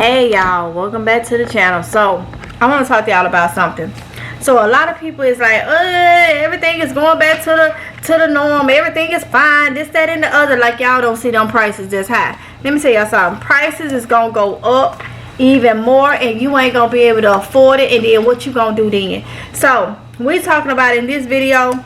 Hey y'all, welcome back to the channel. So I want to talk to y'all about something. So a lot of people is like, everything is going back to the norm, everything is fine, this, that, and the other. Like y'all don't see them prices this high. Let me tell y'all something. Prices is gonna go up even more, and you ain't gonna be able to afford it. And then what you gonna do then? So we're talking about in this video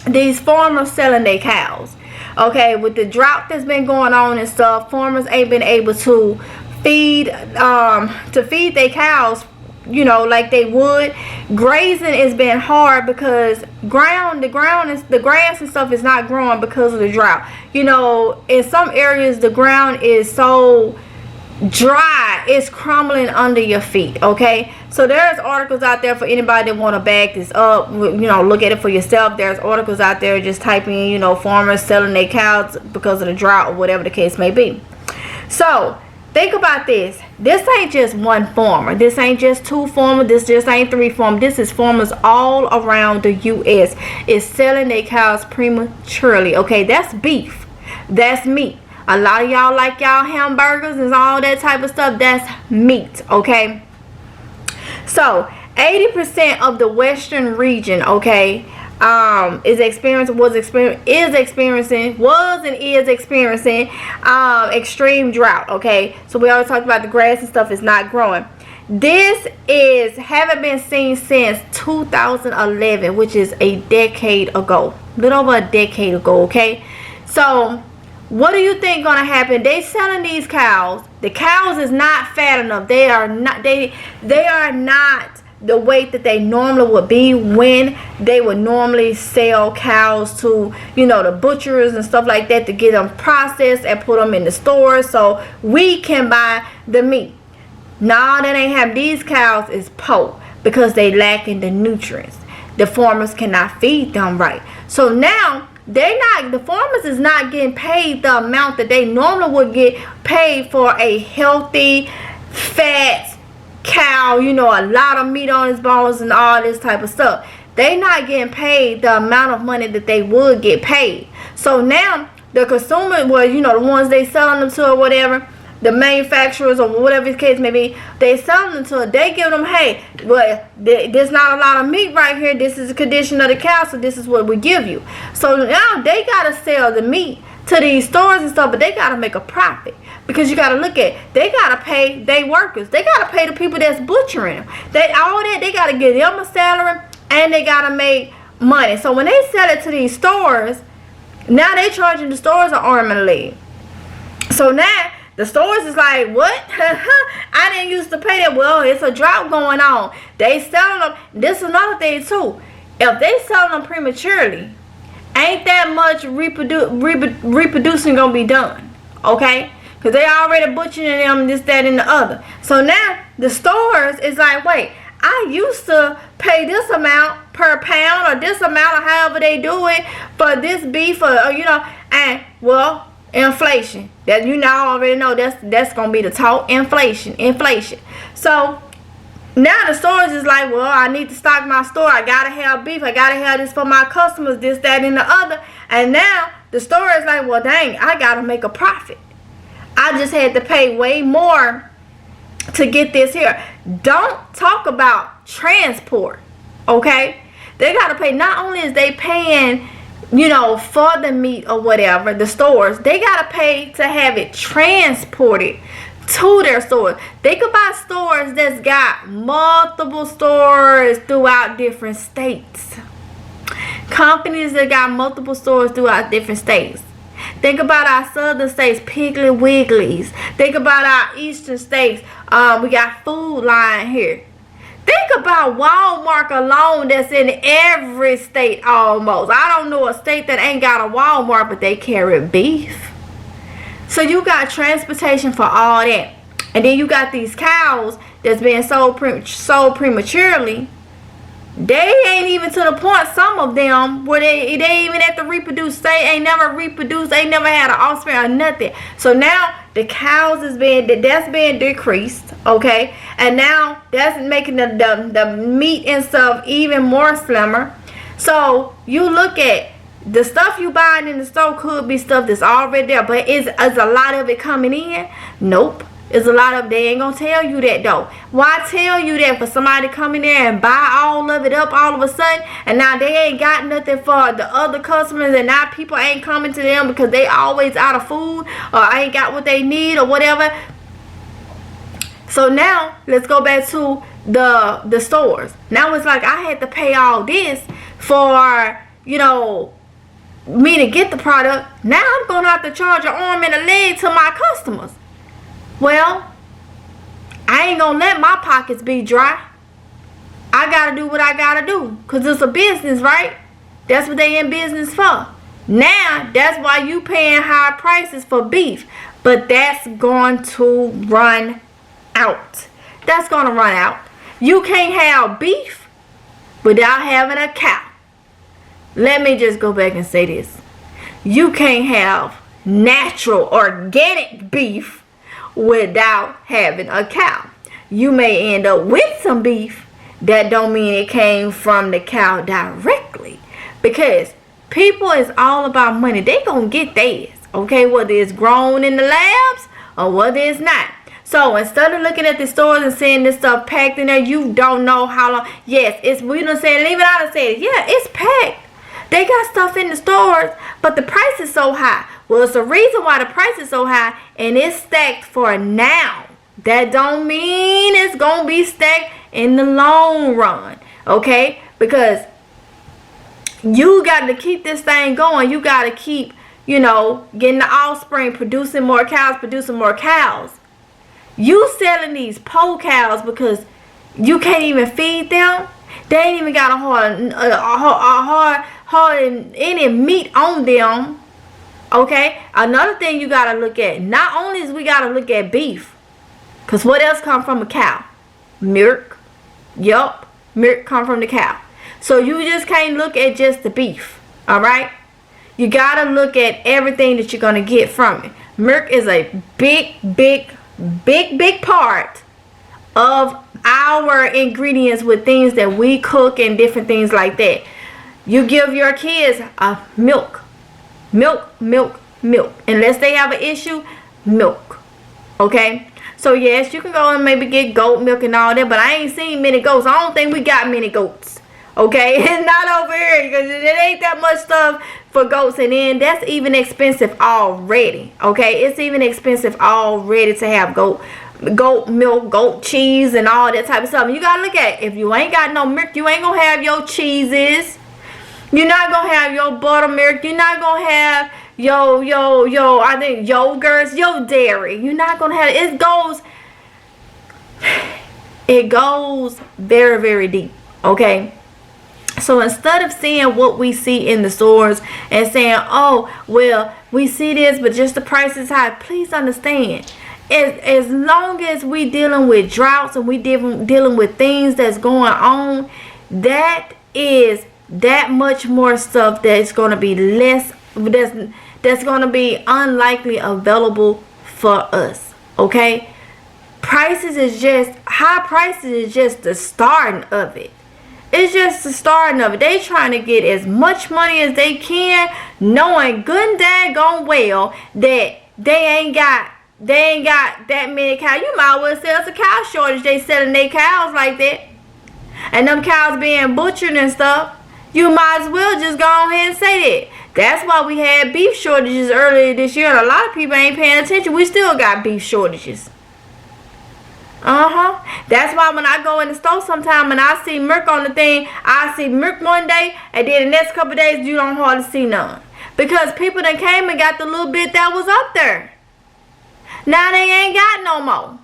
these farmers selling their cows. Okay, with the drought that's been going on and stuff, farmers ain't been able to feed their cows, you know, like they would. Grazing has been hard because the grass and stuff is not growing because of the drought. You know, in some areas the ground is so dry it's crumbling under your feet. Okay, so there's articles out there for anybody that want to back this up, you know, look at it for yourself. There's articles out there, just type in, you know, farmers selling their cows because of the drought or whatever the case may be. So think about this. This ain't just one farmer. This ain't just two farmers. This just ain't three farmers. This is farmers all around the U.S. is selling their cows prematurely. Okay, that's beef. That's meat. A lot of y'all like y'all hamburgers and all that type of stuff. That's meat. Okay. So 80% of the western region, okay, is experiencing extreme drought. Okay, so we always talked about the grass and stuff is not growing. This haven't been seen since 2011, which is a decade ago, a little over a decade ago. Okay, so what do you think gonna happen? They selling these cows. The cows is not fat enough. They are not the weight that they normally would be when they would normally sell cows to, you know, the butchers and stuff like that to get them processed and put them in the stores so we can buy the meat. Nah, that ain't have. These cows is poor because they lacking the nutrients. The farmers cannot feed them right. So now the farmers is not getting paid the amount that they normally would get paid for a healthy, fat cow, you know, a lot of meat on its bones and all this type of stuff. They not getting paid the amount of money that they would get paid. So now the consumer, well, you know, the ones they selling them to or whatever, the manufacturers or whatever the case may be, they selling them to, they give them, hey, well, there's not a lot of meat right here, this is the condition of the cow, so this is what we give you. So now they gotta sell the meat to these stores and stuff, but they gotta make a profit, because you gotta look at, they gotta pay their workers, they gotta pay the people that's butchering them, they gotta give them a salary, and they gotta make money. So when they sell it to these stores, now they charging the stores an arm and a leg. So now the stores is like, what? I didn't used to pay that. Well, it's a drought going on. They selling them. This is another thing too. If they selling them prematurely, ain't that much reproducing gonna be done. Okay? Because they already butchering them, this, that, and the other. So now the stores is like, wait, I used to pay this amount per pound or this amount or however they do it for this beef or you know, and well, inflation, that you now already know that's gonna be the talk. Inflation. So now the stores is like, well, I need to stock my store, I gotta have beef, I gotta have this for my customers, this, that, and the other. And now the store is like, well, dang, I gotta make a profit. I just had to pay way more to get this here. Don't talk about transport. Okay, they gotta pay. Not only is they paying, you know, for the meat or whatever, the stores, they gotta pay to have it transported to their stores. Think about stores that's got multiple stores throughout different states. Companies that got multiple stores throughout different states. Think about our southern states, Piggly Wigglies. Think about our eastern states. We got Food Line here. Think about Walmart alone that's in every state almost. I don't know a state that ain't got a Walmart, but they carry beef. So you got transportation for all that. And then you got these cows that's being sold prematurely. They ain't even to the point, some of them, where they even at the reproduce state, ain't never reproduced, ain't never had an offspring or nothing. So now the cows that's being decreased, okay, and now that's making the meat and stuff even more slimmer. So you look at the stuff you buying in the store, could be stuff that's already there, but is a lot of it coming in? Nope. It's a lot of, they ain't gonna tell you that though. Why tell you that for somebody to come in there and buy all of it up all of a sudden, and now they ain't got nothing for the other customers, and now people ain't coming to them because they always out of food or ain't got what they need or whatever. So now let's go back to the stores. Now it's like I had to pay all this for, you know, me to get the product. Now I'm gonna have to charge an arm and a leg to my customers. Well, I ain't gonna let my pockets be dry. I gotta do what I gotta do, cause it's a business, right? That's what they in business for. Now that's why you paying high prices for beef, but that's going to run out. That's gonna run out. You can't have beef without having a cow. Let me just go back and say this. You can't have natural, organic beef without having a cow. You may end up with some beef. That don't mean it came from the cow directly. Because people is all about money. They gonna get theirs. Okay, whether it's grown in the labs or whether it's not. So instead of looking at the stores and seeing this stuff packed in there, you don't know how long. Yes, it's, we done said, leave it out and say, yeah, it's packed. They got stuff in the stores, but the price is so high. Well, it's the reason why the price is so high, and it's stacked for now. That don't mean it's going to be stacked in the long run, okay? Because you got to keep this thing going. You got to keep, you know, getting the offspring, producing more cows. You selling these pole cows because you can't even feed them. They ain't even got a hard any meat on them. Okay. Another thing you gotta look at. Not only is we gotta look at beef, cause what else come from a cow? Milk. Yup. Milk come from the cow. So you just can't look at just the beef. All right. You gotta look at everything that you're gonna get from it. Milk is a big part of our ingredients with things that we cook and different things like that. You give your kids milk. Unless they have an issue, milk. Okay? So yes, you can go and maybe get goat milk and all that, but I ain't seen many goats. I don't think we got many goats. Okay? It's not over here because it ain't that much stuff for goats, and then that's even expensive already. Okay? It's even expensive already to have goat milk, goat cheese, and all that type of stuff. You gotta look at it. If you ain't got no milk, you ain't gonna have your cheeses. You're not gonna have your buttermilk. You're not gonna have I think yogurts, your dairy. You're not gonna have it goes very, very deep. Okay. So instead of seeing what we see in the stores and saying, oh, well, we see this, but just the price is high, please understand. As long as we dealing with droughts and we dealing with things that's going on, that is that much more stuff that's going to be less, that's going to be unlikely available for us. Okay, high prices is just the starting of it. It's just the starting of it. They trying to get as much money as they can, knowing good and daggone well that they ain't got that many cows. You might well sell us a cow shortage. They selling their cows like that, and them cows being butchered and stuff. You might as well just go ahead and say that. That's why we had beef shortages earlier this year, and a lot of people ain't paying attention. We still got beef shortages. That's why when I go in the store sometime and I see milk on the thing, I see milk one day, and then the next couple of days you don't hardly see none, because people that came and got the little bit that was up there. Now they ain't got no more.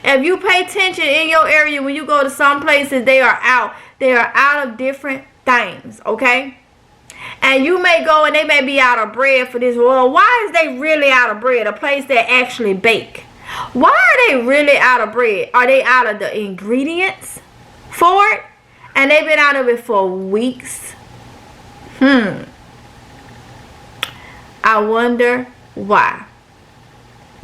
If you pay attention in your area, when you go to some places, they are out of different things. Okay, and you may go and they may be out of bread for this. Well, why is they really out of bread? A place that actually bake. Why are they really out of bread? Are they out of the ingredients for it? And they've been out of it for weeks. I wonder why.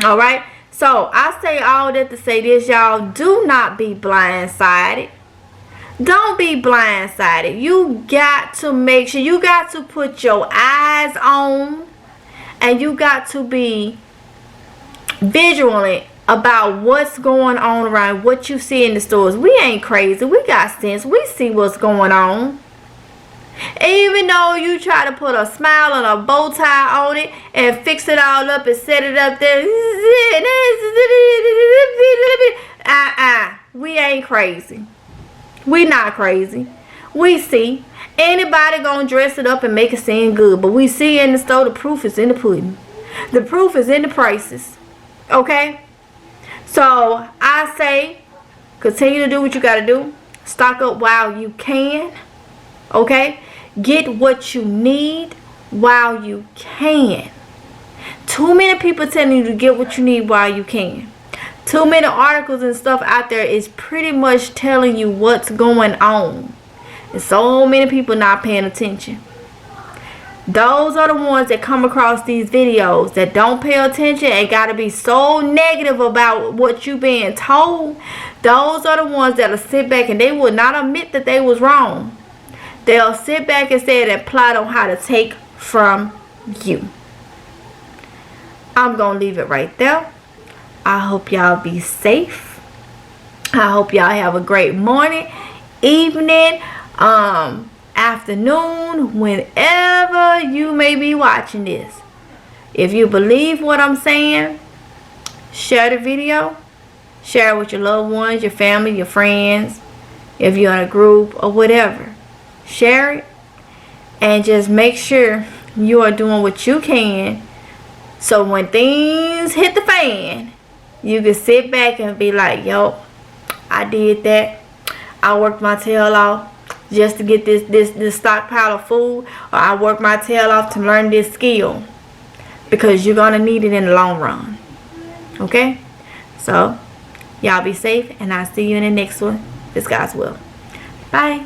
All right. So I say all that to say this, y'all. Do not be blindsided. Don't be blindsided. You got to make sure, you got to put your eyes on, and you got to be visually about what's going on around, what you see in the stores. We ain't crazy. We got sense. We see what's going on. Even though you try to put a smile and a bow tie on it and fix it all up and set it up there. We ain't crazy. We not crazy. We see. Anybody gonna dress it up and make it seem good. But we see in the store, the proof is in the pudding. The proof is in the prices. Okay? So I say, continue to do what you gotta do. Stock up while you can. Okay? Get what you need while you can. Too many people telling you to get what you need while you can. Too many articles and stuff out there is pretty much telling you what's going on. And so many people not paying attention. Those are the ones that come across these videos that don't pay attention and gotta be so negative about what you being told. Those are the ones that'll sit back and they will not admit that they was wrong. They'll sit back instead and plot on how to take from you. I'm going to leave it right there. I hope y'all be safe. I hope y'all have a great morning, evening, afternoon, whenever you may be watching this. If you believe what I'm saying, share the video. Share it with your loved ones, your family, your friends. If you're in a group or whatever. Share it and just make sure you are doing what you can so when things hit the fan, you can sit back and be like, yo, I did that. I worked my tail off just to get this stockpile of food, or I worked my tail off to learn this skill, because you're gonna need it in the long run. Okay? So y'all be safe, and I'll see you in the next one. This God's will. Bye.